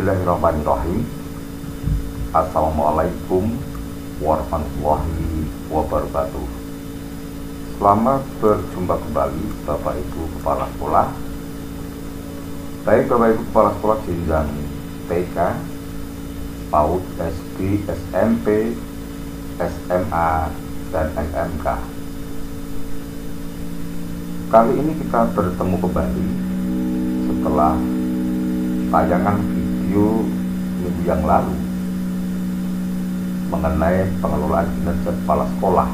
Bismillahirrahmanirrahim. Assalamualaikum warahmatullahi wabarakatuh. Selamat berjumpa kembali Bapak Ibu Kepala Sekolah, baik Bapak Ibu Kepala Sekolah jenjang TK, PAUD, SD, SMP, SMA, dan SMK. Kali ini kita bertemu kembali setelah tayangan video minggu yang lalu mengenai pengelolaan kinerja kepala sekolah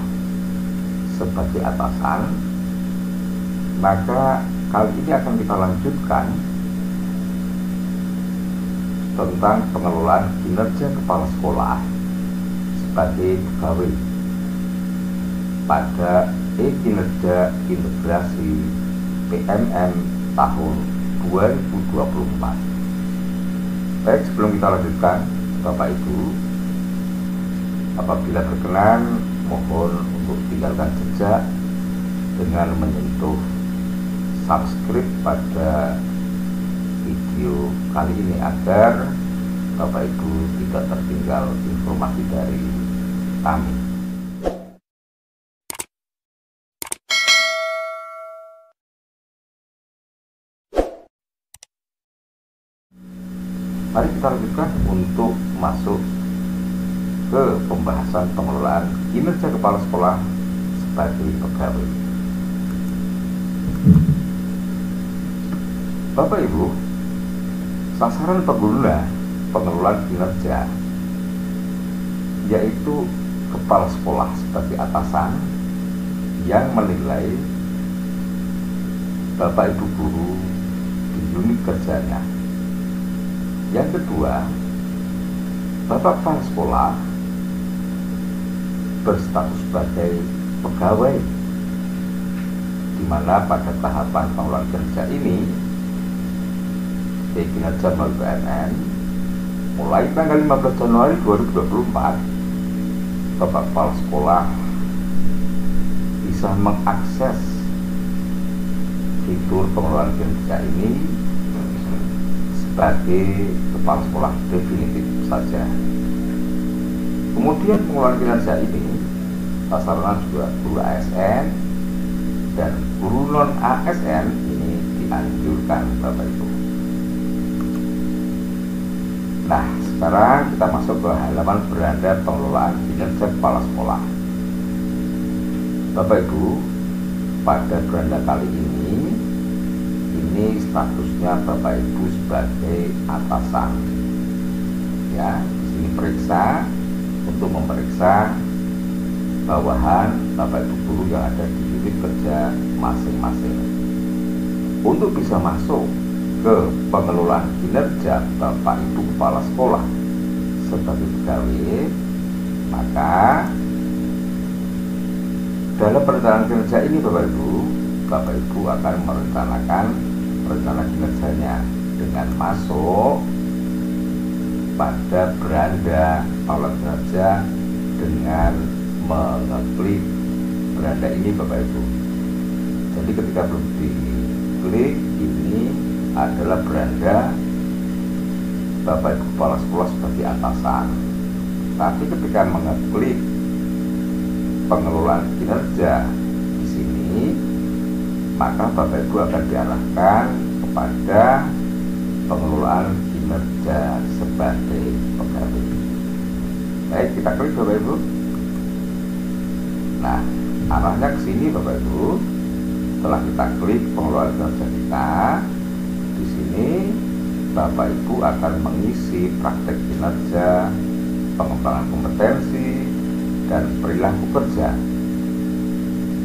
sebagai atasan. Maka kali ini akan kita lanjutkan tentang pengelolaan kinerja kepala sekolah sebagai pegawai pada kinerja integrasi PMM tahun 2024. Baik, sebelum kita lanjutkan, Bapak Ibu, apabila berkenan, mohon untuk tinggalkan jejak dengan menyentuh subscribe pada video kali ini agar Bapak Ibu tidak tertinggal informasi dari kami. Mari kita lanjutkan untuk masuk ke pembahasan pengelolaan kinerja kepala sekolah sebagai pegawai. Bapak Ibu, sasaran pengguna pengelolaan kinerja yaitu kepala sekolah sebagai atasan yang menilai Bapak Ibu guru di unit kerjanya. Yang kedua, Bapak kepala sekolah berstatus sebagai pegawai, di mana pada tahapan pengelolaan kinerja ini kinerja melalui PMN mulai tanggal 15 Januari 2024, Bapak kepala sekolah bisa mengakses fitur pengelolaan kinerja ini sebagai kepala sekolah definitif saja. Kemudian pengelolaan kinerja ini sasaran juga guru ASN dan guru non ASN ini dianjurkan Bapak Ibu. Nah, sekarang kita masuk ke halaman beranda pengelolaan kinerja kepala sekolah. Bapak Ibu, pada beranda kali ini statusnya Bapak Ibu sebagai atasan. Ya, di sini periksa untuk memeriksa bawahan Bapak Ibu guru yang ada di unit kerja masing-masing. Untuk bisa masuk ke pengelolaan kinerja Bapak Ibu kepala sekolah sebagai pegawai, maka dalam perencanaan kinerja ini Bapak Ibu akan merencanakan rencana kinerjanya dengan masuk pada beranda pengelolaan kinerja dengan mengeklik beranda ini Bapak Ibu. Jadi ketika belum diklik, ini adalah beranda Bapak Ibu kepala sekolah sebagai atasan. Tapi ketika mengeklik pengelolaan kinerja di sini, maka Bapak Ibu akan diarahkan kepada pengelolaan kinerja sebagai pegawai. Baik, kita klik Bapak Ibu. Nah, arahnya ke sini Bapak Ibu. Setelah kita klik pengelolaan kinerja kita, di sini Bapak Ibu akan mengisi praktek kinerja, pengembangan kompetensi, dan perilaku kerja.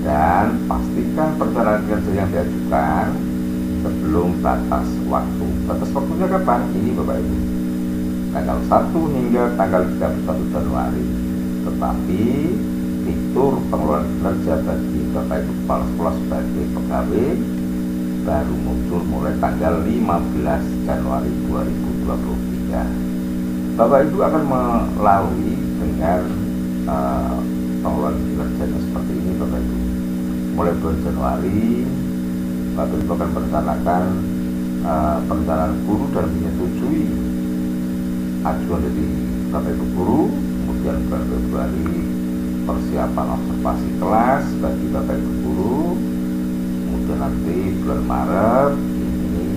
Dan pastikan perencanaan kinerja yang diajukan sebelum batas waktu. Batas waktunya kapan? Ini Bapak Ibu, tanggal 1 hingga tanggal 31 Januari. Tetapi fitur pengelolaan kinerja bagi Bapak Ibu kepala sekolah sebagai pegawai baru muncul mulai tanggal 15 Januari 2023. Bapak Ibu akan melalui dengan pengelolaan kinerjanya seperti ini Bapak Ibu. Mulai bulan Januari, Bapak Ibu akan merencanakan perencanaan guru dan menyetujui ajuan dari Bapak Ibu guru. Kemudian bulan Februari persiapan observasi kelas bagi Bapak Ibu guru. Kemudian nanti bulan Maret ini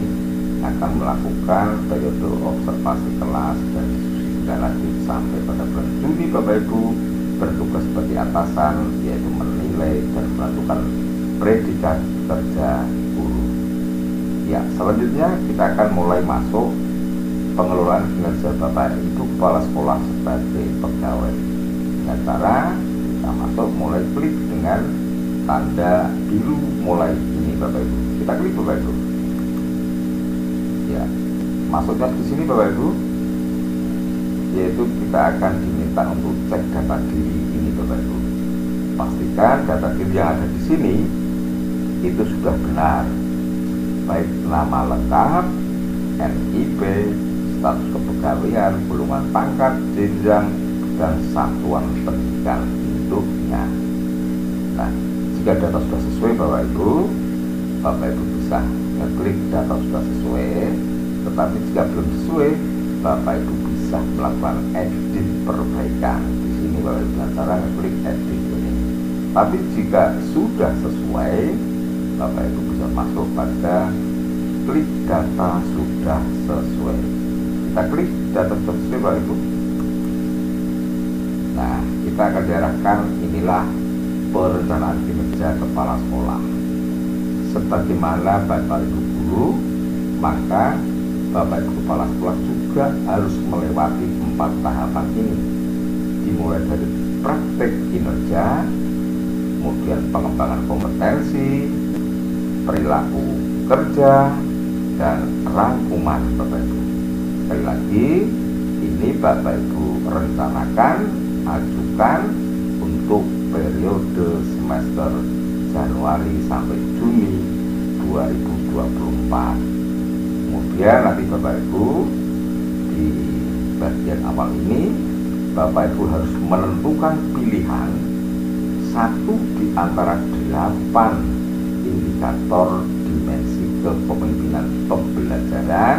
akan melakukan periode observasi kelas dan diskusi tindak lanjut sampai pada bulan Juni Bapak Ibu bertugas sebagai atasan, yaitu menilai dan menentukan predikat kerja guru. Ya, selanjutnya kita akan mulai masuk pengelolaan kinerja Bapak Ibu kepala sekolah sebagai pegawai. Dengan cara kita masuk mulai klik dengan tanda biru mulai ini Bapak Ibu. Kita klik Bapak Ibu. Ya, masuknya di sini Bapak Ibu, yaitu kita akan diminta untuk cek data diri ini Bapak Ibu. Pastikan data diri yang ada di sini itu sudah benar, baik nama lengkap, NIP, status kepegawaian, golongan pangkat, jenjang, dan satuan pendidikan induknya. Nah, jika data sudah sesuai Bapak Ibu bisa ngeklik data sudah sesuai. Tetapi jika belum sesuai, Bapak Ibu bisa melakukan edit perbaikan di sini Bapak Ibu dengan cara ngeklik edit ini. Tapi jika sudah sesuai, Bapak Ibu bisa masuk pada klik data sudah sesuai. Kita klik data sudah sesuai Bapak Ibu. Nah, kita akan diarahkan inilah perencanaan kinerja kepala sekolah. Sebagaimana Bapak Ibu guru, maka Bapak Ibu kepala sekolah juga harus melewati 4 tahapan ini, dimulai dari praktek kinerja, kemudian pengembangan kompetensi, perilaku kerja, dan rangkuman Bapak Ibu. Sekali lagi, ini Bapak Ibu rencanakan, ajukan untuk periode semester Januari sampai Juni 2024. Kemudian nanti Bapak Ibu di bagian awal ini Bapak Ibu harus menentukan pilihan satu di antara 8 indikator dimensi kepemimpinan pembelajaran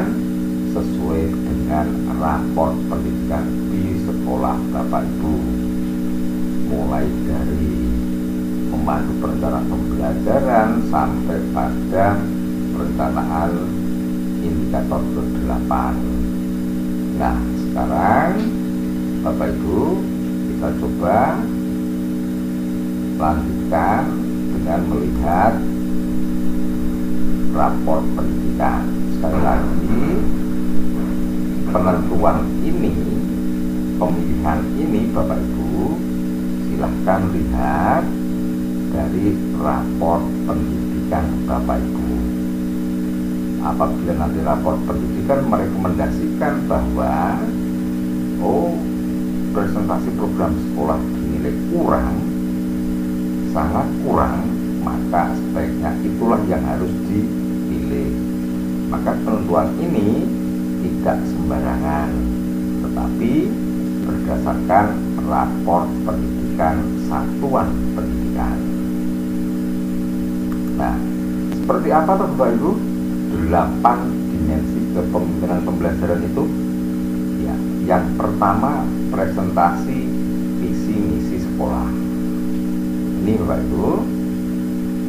sesuai dengan rapor pendidikan di sekolah Bapak Ibu, mulai dari memandu perencanaan pembelajaran sampai pada perencanaan indikator ke-8. Nah, sekarang Bapak Ibu kita coba lanjutkan dengan melihat rapor pendidikan. Sekali lagi, penentuan ini, pemilihan ini Bapak Ibu silahkan lihat dari rapor pendidikan Bapak Ibu. Apabila nanti rapor pendidikan merekomendasikan bahwa presentasi program sekolah dinilai kurang, sangat kurang, maka sebaiknya itulah yang harus dipilih. Maka penentuan ini tidak sembarangan, tetapi berdasarkan rapor pendidikan satuan pendidikan. Nah, seperti apa tuh Bapak Ibu 8 dimensi kepemimpinan pembelajaran itu? Ya, yang pertama presentasi visi misi sekolah. Ini Bapak Ibu.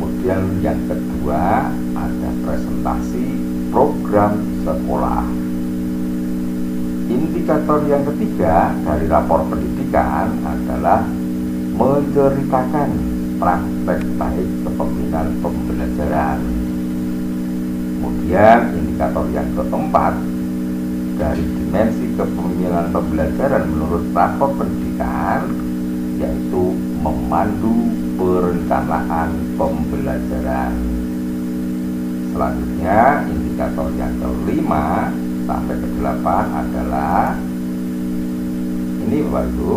Kemudian yang kedua ada presentasi program sekolah. Indikator yang ketiga dari rapor pendidikan adalah menceritakan praktek baik kepemimpinan pembelajaran. Kemudian indikator yang keempat dari dimensi kepemimpinan pembelajaran menurut rapor pendidikan yaitu memandu perencanaan pembelajaran. Selanjutnya indikator yang kelima sampai ke-8 adalah ini Bapak Ibu.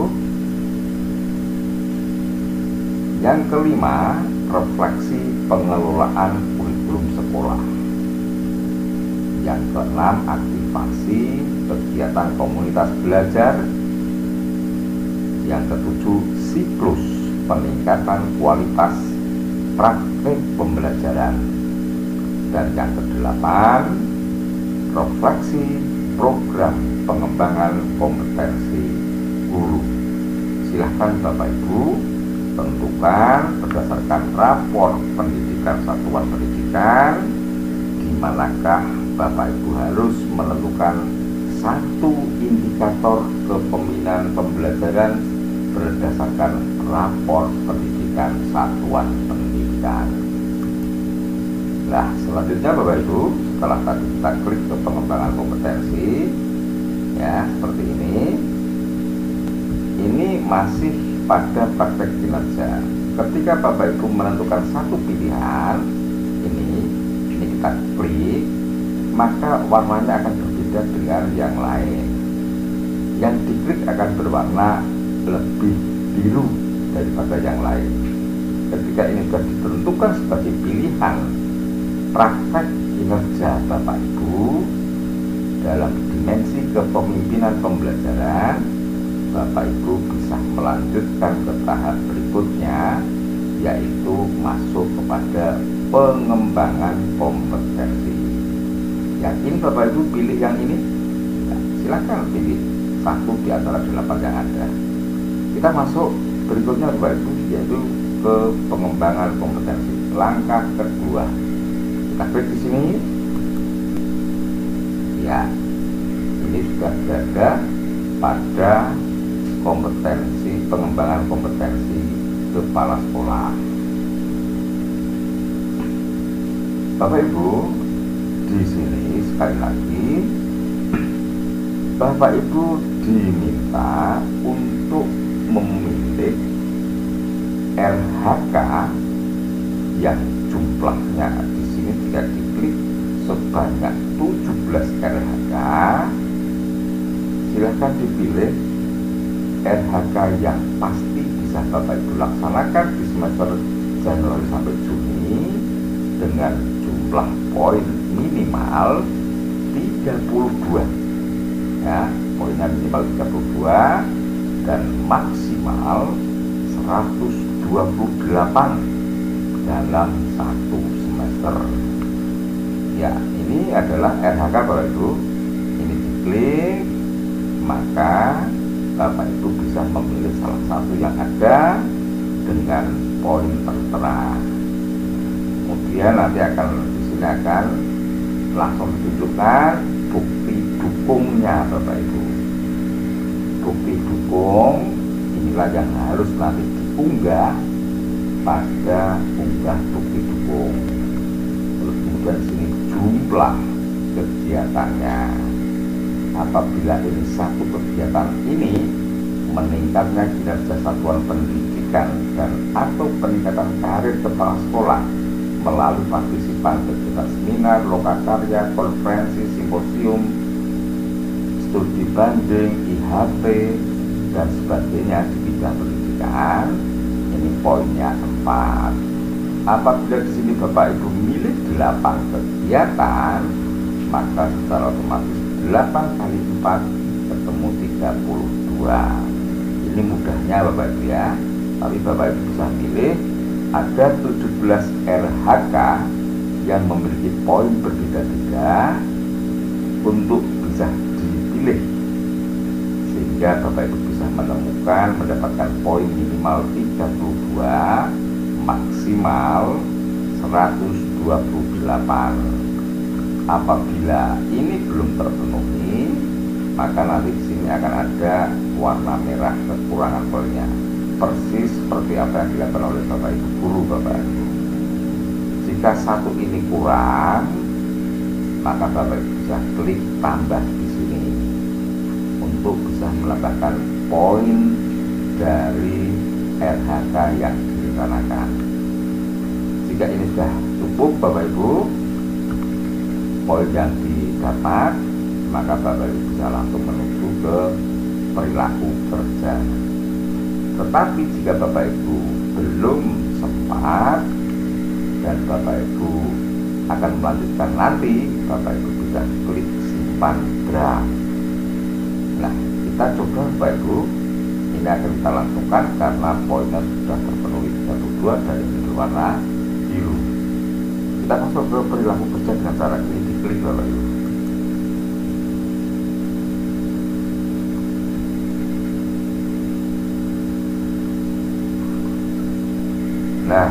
Yang kelima, refleksi pengelolaan kurikulum sekolah. Yang keenam, aktivasi kegiatan komunitas belajar. Yang ketujuh, siklus peningkatan kualitas praktek pembelajaran. Dan yang ke-8, refleksi program pengembangan kompetensi guru. Silahkan Bapak Ibu tentukan berdasarkan rapor pendidikan satuan pendidikan di manakah Bapak Ibu harus menentukan satu indikator kepemimpinan pembelajaran berdasarkan rapor pendidikan satuan pendidikan. Nah, selanjutnya Bapak Ibu, setelah tadi kita klik ke pengembangan kompetensi, ya seperti ini masih pada praktek kinerja. Ketika Bapak Ibu menentukan satu pilihan, ini kita klik, maka warnanya akan berbeda dengan yang lain. Yang diklik akan berwarna lebih biru daripada yang lain. Ketika ini sudah ditentukan sebagai pilihan praktek kinerja Bapak Ibu dalam dimensi kepemimpinan pembelajaran, Bapak Ibu bisa melanjutkan ke tahap berikutnya, yaitu masuk kepada pengembangan kompetensi. Yakin Bapak Ibu pilih yang ini? Ya, silakan pilih satu di antara 8 yang ada. Kita masuk berikutnya Bapak Ibu, yaitu ke pengembangan kompetensi. Langkah kedua, kita klik di sini. Ya, ini sudah berada pada kompetensi, pengembangan kompetensi kepala sekolah. Bapak Ibu, di sini sekali lagi Bapak Ibu diminta untuk memilih RHK yang jumlahnya di sini tidak diklik sebanyak 17 RHK. Silakan dipilih RHK yang pasti bisa Bapak Ibu laksanakan di semester Januari sampai Juni dengan jumlah poin minimal 32, ya, poinnya minimal 32 dan maksimal 128 dalam satu semester. Ya, ini adalah RHK Bapak Ibu. Ini diklik, maka Bapak Ibu bisa memilih salah satu yang ada dengan poin tertera. Kemudian nanti akan di sini akan langsung ditunjukkan bukti dukungnya Bapak Ibu. Bukti dukung inilah yang harus nanti diunggah pada unggah bukti dukung. Terus kemudian sini jumlah kegiatannya. Apabila ini satu kegiatan ini meningkatnya kinerja satuan pendidikan dan atau peningkatan karir kepala sekolah melalui partisipan kegiatan seminar, lokakarya, konferensi, simposium, studi banding, IHP dan sebagainya di bidang pendidikan, ini poinnya 4. Apabila di sini Bapak Ibu milih 8 kegiatan, maka secara otomatis 8 kali 4 ketemu 32. Ini mudahnya Bapak Ibu ya. Tapi Bapak Ibu bisa pilih ada 17 RHK yang memiliki poin berbeda-beda untuk bisa dipilih, sehingga Bapak Ibu bisa mendapatkan poin minimal 32, maksimal 128. Apabila ini belum terpenuhi, maka nanti di sini akan ada warna merah kekurangan poinnya, persis seperti apa yang dilakukan oleh Bapak Ibu guru Bapak Ibu. Jika satu ini kurang, maka Bapak Ibu bisa klik tambah di sini untuk bisa menambahkan poin dari RHK yang direncanakan. Jika ini sudah cukup Bapak Ibu poin yang didapat, maka Bapak Ibu bisa langsung menuju ke perilaku kerja. Tetapi jika Bapak Ibu belum sempat dan Bapak Ibu akan melanjutkan nanti, Bapak Ibu bisa klik simpan draft. Nah, kita coba Bapak Ibu, ini akan kita langsungkan karena poinnya sudah terpenuhi 32 dan ini berwarna biru. Kita masuk ke perilaku kerja dengan cara ini, diklik Bapak Ibu. Nah,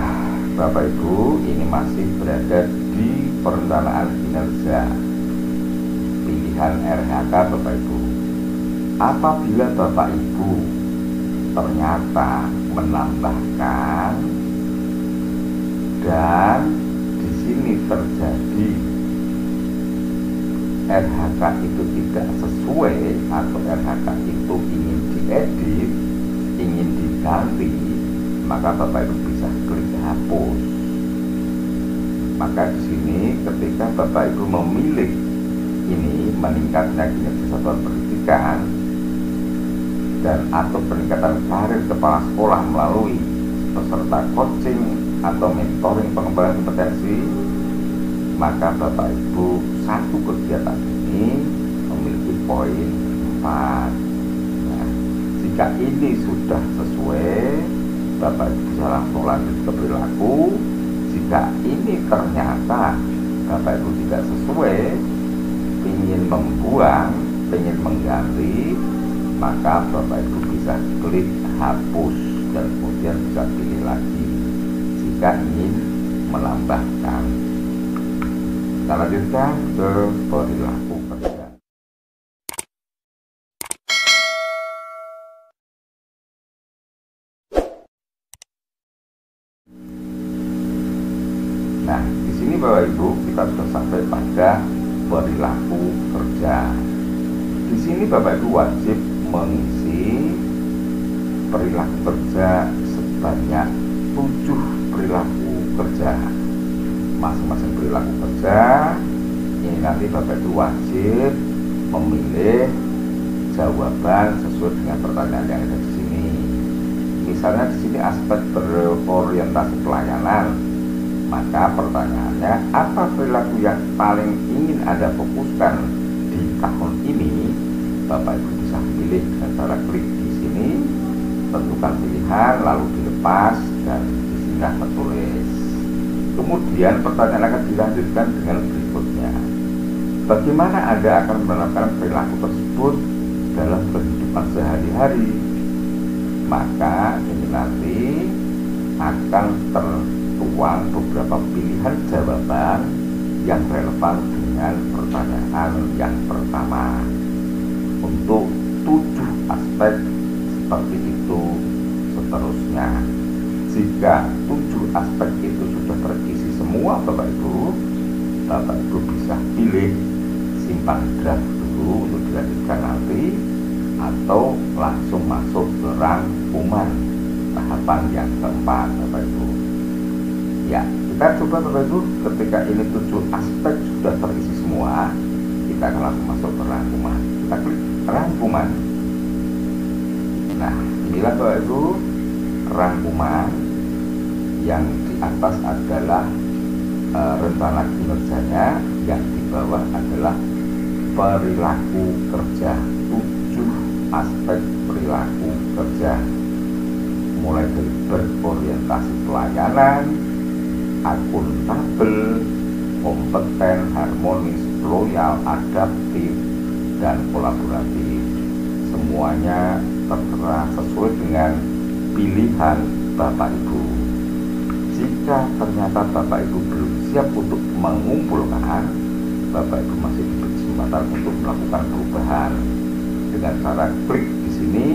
Bapak Ibu, ini masih berada di perencanaan kinerja pilihan RHK Bapak Ibu. Apabila Bapak Ibu ternyata menambahkan dan di sini terjadi RHK itu tidak sesuai atau RHK itu ingin diedit, ingin diganti, maka Bapak Ibu bisa klik hapus. Maka di sini ketika Bapak Ibu memilih ini meningkatnya kinerja satuan pendidikan dan atau peningkatan karir kepala sekolah melalui peserta coaching atau mentoring pengembangan kompetensi, maka Bapak Ibu satu kegiatan ini memiliki poin 4. Nah, jika ini sudah sesuai, Bapak Ibu bisa langsung lanjut ke perilaku. Jika ini ternyata Bapak Ibu tidak sesuai, ingin membuang, ingin mengganti, maka Bapak Ibu bisa klik hapus dan kemudian bisa pilih lagi jika ingin menambahkan. Kita lanjutkan ke perilaku kerja. Nah, di sini Bapak Ibu kita sudah sampai pada perilaku kerja. Di sini Bapak Ibu wajib mengisi perilaku kerja sebanyak 7 perilaku kerja. Masing-masing perilaku kerja ini nanti Bapak Ibu wajib memilih jawaban sesuai dengan pertanyaan yang ada di sini. Misalnya di sini aspek berorientasi pelayanan, maka pertanyaannya apa perilaku yang paling ingin Anda fokuskan di tahun ini? Bapak Ibu bisa pilih dengan cara klik di sini, tentukan pilihan lalu dilepas dan di sini tertulis. Kemudian pertanyaan akan dilanjutkan dengan berikutnya. Bagaimana Anda akan menerapkan perilaku tersebut dalam kehidupan sehari-hari? Maka ini nanti akan tertuang beberapa pilihan jawaban yang relevan dengan pertanyaan yang pertama. Untuk 7 aspek seperti itu seterusnya. Jika 7 aspek itu sudah terisi semua Bapak Ibu bisa pilih simpan draft dulu untuk dilanjutkan nanti, atau langsung masuk ke rangkuman tahapan yang keempat Bapak Ibu. Ya, kita coba Bapak Ibu, ketika ini 7 aspek sudah terisi semua, kita akan langsung masuk ke rangkuman. Kita klik rangkuman. Nah, inilah Bapak Ibu rangkuman. Yang di atas adalah rencana kinerjanya, yang di bawah adalah perilaku kerja. 7 aspek perilaku kerja, mulai dari berorientasi pelayanan, akuntabel, kompeten, harmonis, loyal, adaptif, dan kolaboratif. Semuanya tertera sesuai dengan pilihan Bapak Ibu. Jika ternyata Bapak Ibu belum siap untuk mengumpulkan, Bapak Ibu masih diberi kesempatan untuk melakukan perubahan dengan cara klik di sini.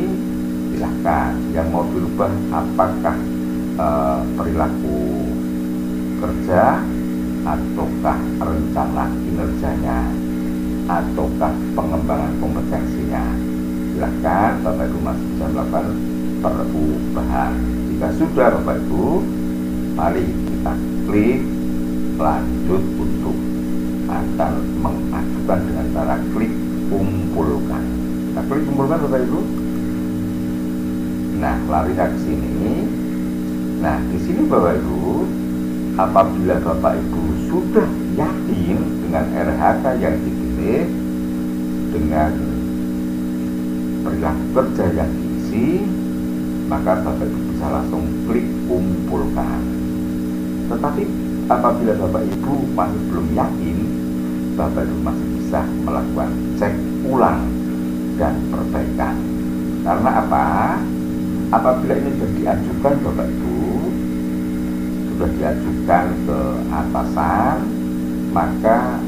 Silahkan yang mau dirubah, apakah perilaku kerja, ataukah rencana kinerjanya, ataukah pengembangan kompetensinya. Silahkan Bapak Ibu masih bisa melakukan perubahan. Jika sudah Bapak Ibu, mari kita klik lanjut untuk akan mengajukan dengan cara klik kumpulkan. Kita klik kumpulkan Bapak Ibu. Nah, larinya ke sini. Nah, di sini Bapak Ibu, apabila Bapak Ibu sudah yakin dengan RHK yang dipilih, dengan perilaku kerja yang diisi, maka Bapak Ibu bisa langsung klik kumpulkan. Tetapi apabila Bapak Ibu masih belum yakin, Bapak Ibu masih bisa melakukan cek ulang dan perbaikan. Karena apa? Apabila ini sudah diajukan Bapak Ibu, sudah diajukan ke atasan, maka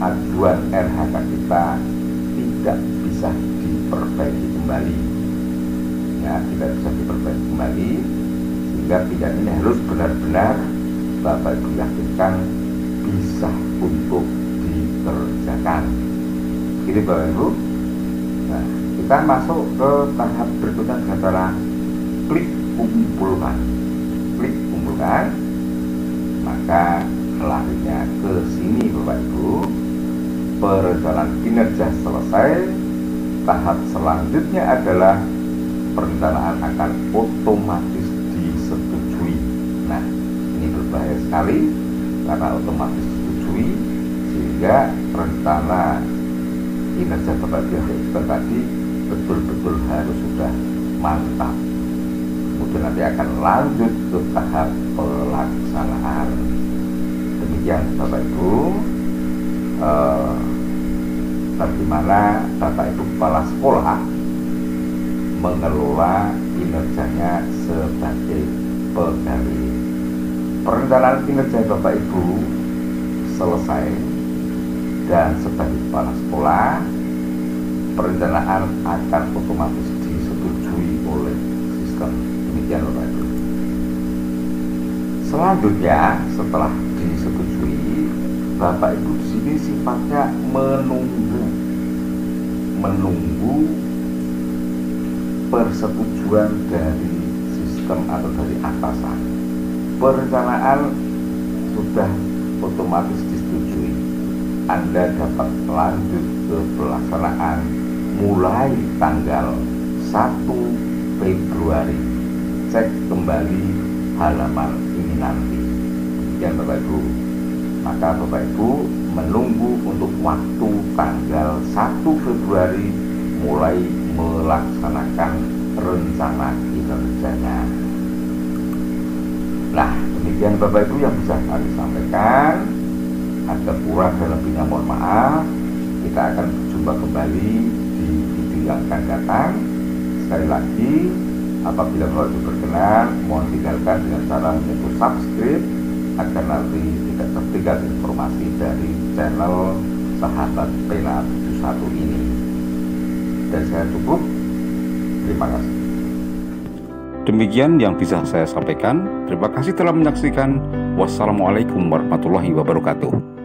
ajuan RHK kita tidak bisa diperbaiki kembali, ya, tidak bisa diperbaiki kembali, sehingga pinjaman ini harus benar-benar Bapak Ibu yakinkan bisa untuk dikerjakan. Jadi Bapak Ibu, nah, kita masuk ke tahap berikutnya dengan cara klik kumpulkan. Klik kumpulkan, maka larinya ke sini Bapak Ibu. Perencanaan kinerja selesai. Tahap selanjutnya adalah perencanaan akan otomatis disetujui. Nah, ini berbahaya sekali karena otomatis disetujui, sehingga rencana kinerja Bapak Ibu yang tadi betul-betul harus sudah mantap. Kemudian nanti akan lanjut ke tahap pelaksanaan. Demikian Bapak Ibu, bagaimana Bapak Ibu kepala sekolah mengelola kinerjanya sebagai pegawai. Perencanaan kinerja Bapak Ibu selesai, dan sebagai kepala sekolah perencanaan akan otomatis disetujui oleh sistem. Demikian Bapak Ibu. Selanjutnya setelah disetujui, Bapak Ibu di sini sifatnya menunggu persetujuan dari sistem atau dari atasan. Perencanaan sudah otomatis disetujui. Anda dapat lanjut ke pelaksanaan mulai tanggal 1 Februari. Cek kembali halaman ini nanti. Demikian Bapak Ibu. Maka Bapak Ibu menunggu untuk waktu tanggal 1 Februari mulai melaksanakan rencana kinerjanya. Nah, demikian Bapak Ibu yang bisa kami sampaikan. Ada kurang dan lebihnya mohon maaf. Kita akan berjumpa kembali di video yang akan datang. Sekali lagi, apabila Bapak Ibu berkenan, mohon tinggalkan dengan cara menyentuh subscribe agar nanti tidak tertinggal informasi dari channel Sahabat Pena 71 ini. Dan saya cukup. Terima kasih. Demikian yang bisa saya sampaikan. Terima kasih telah menyaksikan. Wassalamualaikum warahmatullahi wabarakatuh.